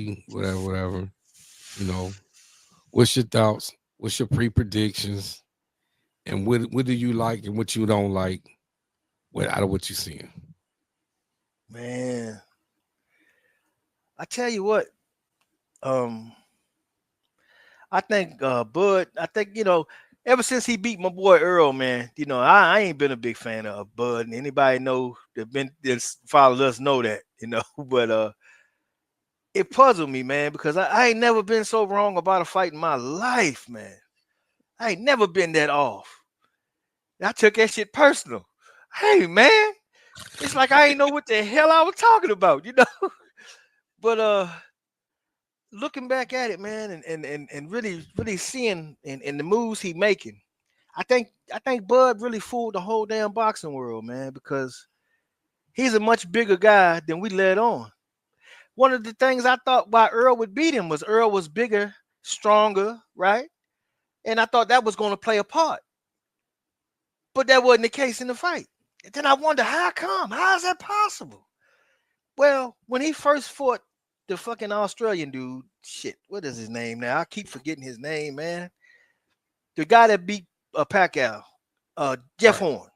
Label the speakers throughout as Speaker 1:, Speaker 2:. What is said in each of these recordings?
Speaker 1: UFC, whatever, whatever. You know, what's your thoughts? What's your pre-predictions? And what do you like and what you don't like? What out of what you're seeing?
Speaker 2: Man, I tell you what, um, I think Bud. I think ever since he beat my boy Earl, man, I ain't been a big fan of Bud, and anybody know that been that's followed us know that, But it puzzled me, man, because I ain't never been so wrong about a fight in my life, man. I ain't never been that off. I took that shit personal. Hey, man, it's like I ain't know what the hell I was talking about. But looking back at it, man, and really seeing in the moves he making, I think Bud really fooled the whole damn boxing world, man, because he's a much bigger guy than we let on. One of the things I thought why Earl would beat him was Earl was bigger, stronger, right? And I thought that was going to play a part, but that wasn't the case in the fight. And then I wonder how come? How is that possible? Well, when he first fought the fucking Australian dude, shit, what is his name now? I keep forgetting his name, man. The guy that beat Pacquiao, Jeff
Speaker 1: Right.
Speaker 2: Horn.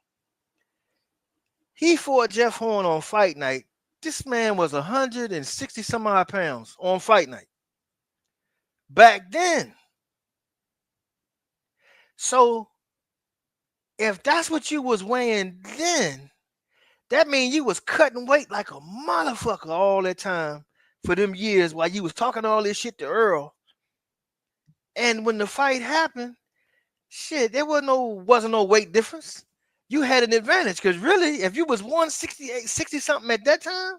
Speaker 2: He fought Jeff Horn on fight night. This man was 160 some odd pounds on fight night back then. So if that's what you was weighing then, that means you was cutting weight like a motherfucker all that time for them years while you was talking all this shit to Earl. And when the fight happened, shit, there wasn't no weight difference. You had an advantage because really, if you was 168, 60 something at that time,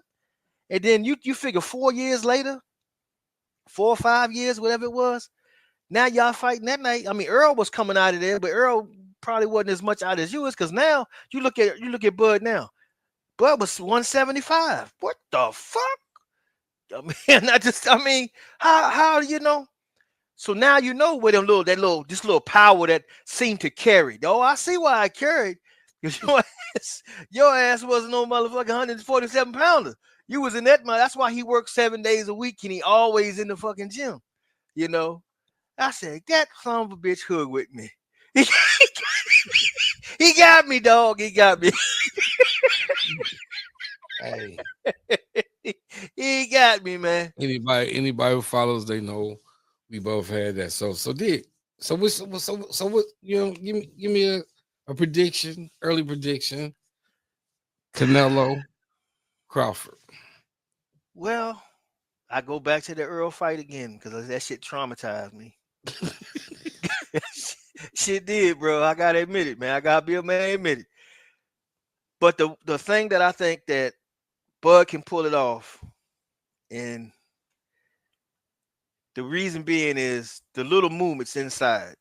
Speaker 2: and then you figure 4 years later, 4 or 5 years, whatever it was, now y'all fighting that night. I mean, Earl was coming out of there, but Earl probably wasn't as much out as you was because now you look at Bud now. Bud was 175. What the fuck? I mean, I mean, how do you know? So now you know where this little power that seemed to carry. Oh, I see why I carried. Because your ass wasn't no motherfucking 147 pounder. You was in that. That's why he worked 7 days a week and he always in the fucking gym. You know. I said that son of a bitch hood with me. He got me, dog. He got me.
Speaker 1: Hey,
Speaker 2: He got me, man.
Speaker 1: anybody who follows, they know we both had that. So what? Give me a prediction, early prediction. Canelo Crawford.
Speaker 2: Well, I go back to the Earl fight again because that shit traumatized me. Shit did, bro. I gotta admit it, man. I gotta be a man, admit it. But the thing that I think that Bud can pull it off, and the reason being is the little movements inside.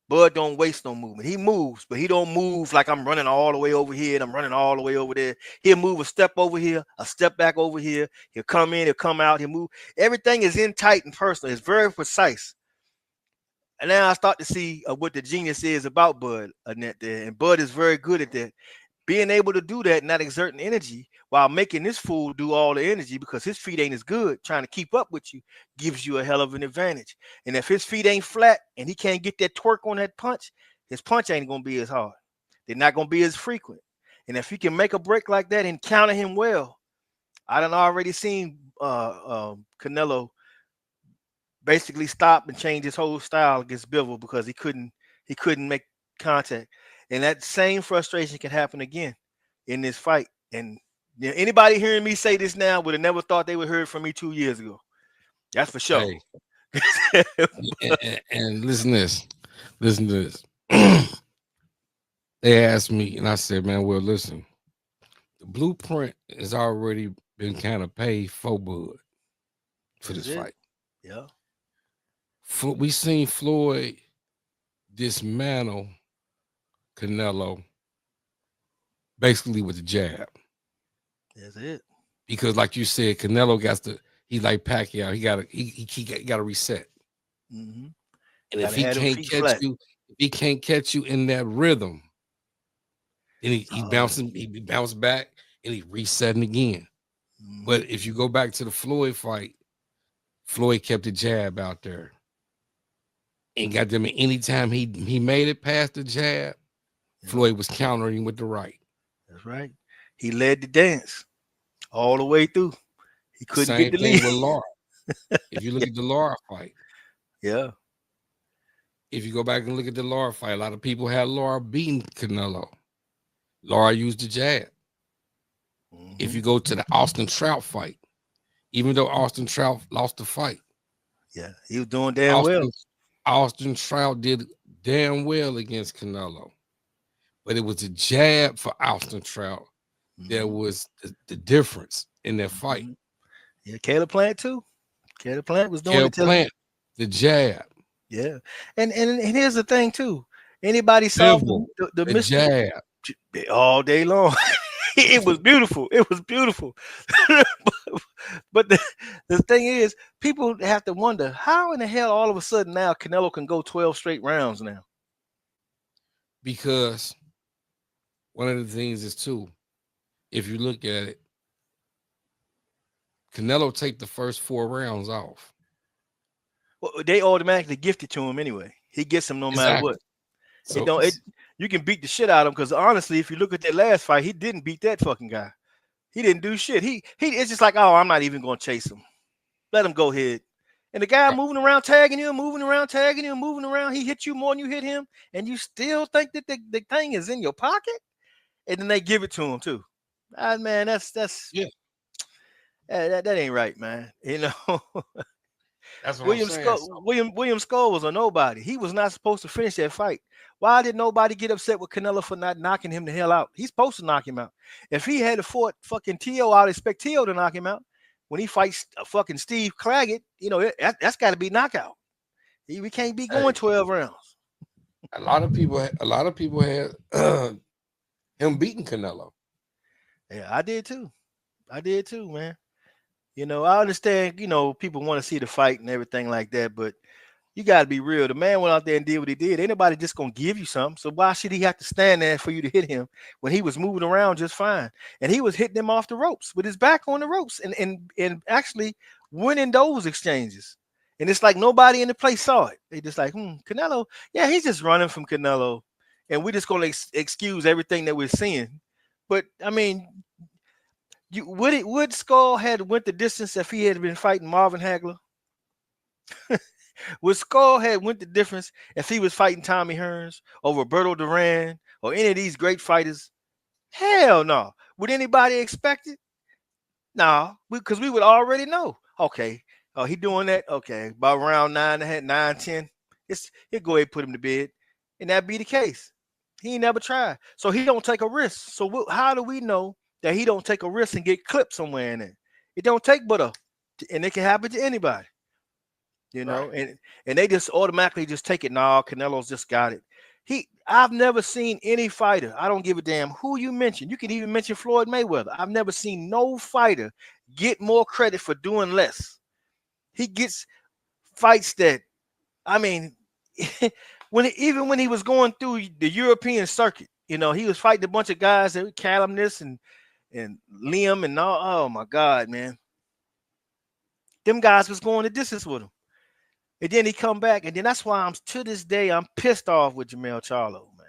Speaker 2: Bud don't waste no movement. He moves, but he don't move like I'm running all the way over here and I'm running all the way over there. He'll move a step over here, a step back over here. He'll come in, he'll come out, he'll move. Everything is in tight and personal. It's very precise. And now I start to see what the genius is about Bud, Annette, there. And Bud is very good at that. Being able to do that, not exerting energy while making this fool do all the energy because his feet ain't as good, trying to keep up with you, gives you a hell of an advantage. And if his feet ain't flat and he can't get that twerk on that punch, his punch ain't gonna be as hard. They're not gonna be as frequent. And if he can make a break like that and counter him well, I done already seen Canelo basically stop and change his whole style against Bivol because he couldn't make contact. And that same frustration can happen again in this fight. And anybody hearing me say this now would have never thought they would hear it from me 2 years ago. That's for sure.
Speaker 1: Hey, and listen to this. They asked me, and I said, "Man, well, listen, the blueprint has already been kind of paid for Bud for
Speaker 2: That's
Speaker 1: this
Speaker 2: it.
Speaker 1: fight.
Speaker 2: Yeah.
Speaker 1: We seen Floyd dismantle Canelo basically with the jab
Speaker 2: That's it.
Speaker 1: because, like you said, Canelo got to. He like Pacquiao. He got to reset.
Speaker 2: Mm-hmm.
Speaker 1: And if
Speaker 2: Gotta
Speaker 1: he
Speaker 2: have them
Speaker 1: can't
Speaker 2: feet
Speaker 1: catch
Speaker 2: flat.
Speaker 1: you, if he can't catch you in that rhythm, then he bounce back and he resetting again.
Speaker 2: Mm-hmm.
Speaker 1: But if you go back to the Floyd fight, Floyd kept the jab out there. And got them anytime he made it past the jab,
Speaker 2: Yeah,
Speaker 1: Floyd was countering with the right.
Speaker 2: that's right. He led the dance all the way through. He couldn't get
Speaker 1: Same
Speaker 2: the lead.
Speaker 1: thing with Lara. If you look
Speaker 2: Yeah,
Speaker 1: at the Lara fight,
Speaker 2: yeah.
Speaker 1: if you go back and look at the Lara fight, a lot of people had Lara beating Canelo. Lara used the jab. If
Speaker 2: Hmm.
Speaker 1: you go to the Austin Trout fight, even though Austin Trout lost the fight,
Speaker 2: Yeah, he was doing damn well.
Speaker 1: Austin Austin Trout did damn well against Canelo. But it was a jab for Austin Trout. There
Speaker 2: Hmm.
Speaker 1: was the difference in that fight.
Speaker 2: Hmm. Yeah, Caleb Plant too. Caleb Plant was doing
Speaker 1: Kel
Speaker 2: it till
Speaker 1: Plant, the jab,
Speaker 2: yeah. And here's the thing too. Anybody saw
Speaker 1: Bivol,
Speaker 2: the
Speaker 1: the
Speaker 2: Mr.
Speaker 1: jab.
Speaker 2: all day long. It was beautiful. It was beautiful. But the thing is, people have to wonder how in the hell all of a sudden now Canelo can go 12 straight rounds now.
Speaker 1: Because one of the things is too, if you look at it, Canelo take the first 4 rounds off.
Speaker 2: Well, they automatically gift it to him anyway. He gets him no matter what.
Speaker 1: Exactly.
Speaker 2: It
Speaker 1: So
Speaker 2: don't it you can beat the shit out of him because honestly, if you look at that last fight, he didn't beat that fucking guy. He didn't do shit. He it's just like, oh, I'm not even gonna chase him. Let him go ahead. And the guy
Speaker 1: uh,
Speaker 2: moving around, tagging him, moving around, tagging him, moving around. He hit you more than you hit him, and you still think that the thing is in your pocket, and then they give it to him too. Ah, man, that's
Speaker 1: yeah,
Speaker 2: that ain't right, man. You know,
Speaker 1: that's what I'm saying. So
Speaker 2: William Skull was a nobody. He was not supposed to finish that fight. Why did nobody get upset with Canelo for not knocking him the hell out? He's supposed to knock him out. If he had fought fucking Tio, I'd expect Tio to knock him out. When he fights fucking Steve Claggett, you know that's got to be knockout. We can't be going
Speaker 1: hey,
Speaker 2: 12 rounds.
Speaker 1: a lot of people had him beating Canelo.
Speaker 2: Yeah, I did too. I did too, man. You know, I understand. You know, people want to see the fight and everything like that, but you got to be real. The man went out there and did what he did. Ain't nobody just gonna give you something. So why should he have to stand there for you to hit him when he was moving around just fine? And he was hitting him off the ropes with his back on the ropes and actually winning those exchanges. And it's like nobody in the place saw it. They just like, Canelo, yeah, he's just running from Canelo, and we're just gonna excuse everything that we're seeing. But I mean, would Skull had went the distance if he had been fighting Marvin Hagler? Would Skull had went the difference if he was fighting Tommy Hearns or Roberto Duran or any of these great fighters? Hell no. Would anybody expect it? No, because we would already know. Okay, oh, he doing that. Okay, about round 9, 10. He'll go ahead and put him to bed, and that be the case. He ain't never tried, so he don't take a risk. So how do we know that he don't take a risk and get clipped somewhere in it? It don't take but and it can happen to anybody. You know,
Speaker 1: Right.
Speaker 2: and they just automatically just take it. No, Canelo's just got it. I've never seen any fighter. I don't give a damn who you mention. You can even mention Floyd Mayweather. I've never seen no fighter get more credit for doing less. He gets fights that, I mean, even when he was going through the European circuit, you know, he was fighting a bunch of guys that Callum this and Liam and all. Oh my God, man, them guys was going the distance with him. And then he come back, and then that's why I'm to this day I'm pissed off with Jamel Charlo, man.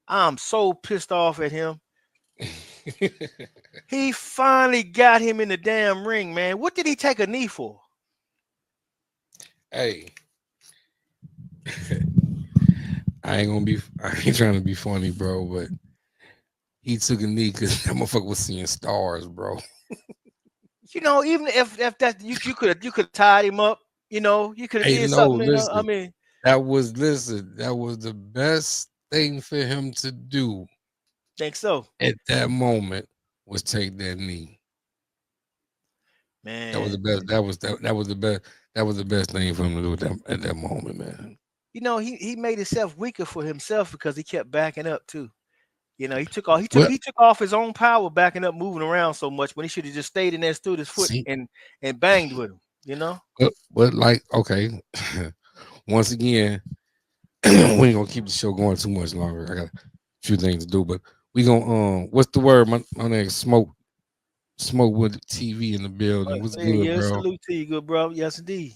Speaker 2: I'm so pissed off at him. He finally got him in the damn ring, man. What did he take a knee for?
Speaker 1: Hey, I ain't trying to be funny, bro, but he took a knee because that motherfucker was seeing stars, bro.
Speaker 2: You know, even if that you could have tied him up. You know, you could have
Speaker 1: Hey,
Speaker 2: did
Speaker 1: no,
Speaker 2: something. You know, I
Speaker 1: listen,
Speaker 2: mean,
Speaker 1: that was the best thing for him to do
Speaker 2: think so,
Speaker 1: at that moment was take that knee. That was the
Speaker 2: man.
Speaker 1: best. That was the best. That was the best thing for him to do at that moment, man.
Speaker 2: You know, he made himself weaker for himself because he kept backing up too. You know, he took off.
Speaker 1: Well,
Speaker 2: He took off his own power, backing up, moving around so much when he should have just stayed in there, stood his foot,
Speaker 1: see,
Speaker 2: and banged with him. You know.
Speaker 1: but like, okay, once again, we ain't gonna keep the show going too much longer. I got a few things to do, but we gonna what's the word? My name is Smoke. Smoke with TV in the building. What's
Speaker 2: Yeah,
Speaker 1: good,
Speaker 2: yeah,
Speaker 1: bro?
Speaker 2: salute to you, good bro. Yes, indeed.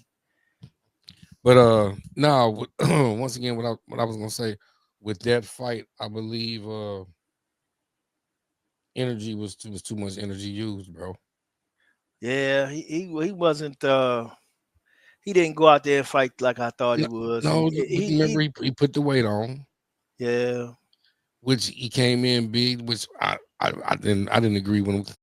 Speaker 1: But now once again, what I was gonna say with that fight, I believe energy was too much energy used, bro.
Speaker 2: Yeah, he wasn't. He didn't go out there and fight like I thought he
Speaker 1: No,
Speaker 2: was.
Speaker 1: no, but remember
Speaker 2: He
Speaker 1: he put the weight on,
Speaker 2: yeah.
Speaker 1: which he came in big, which I didn't agree with him.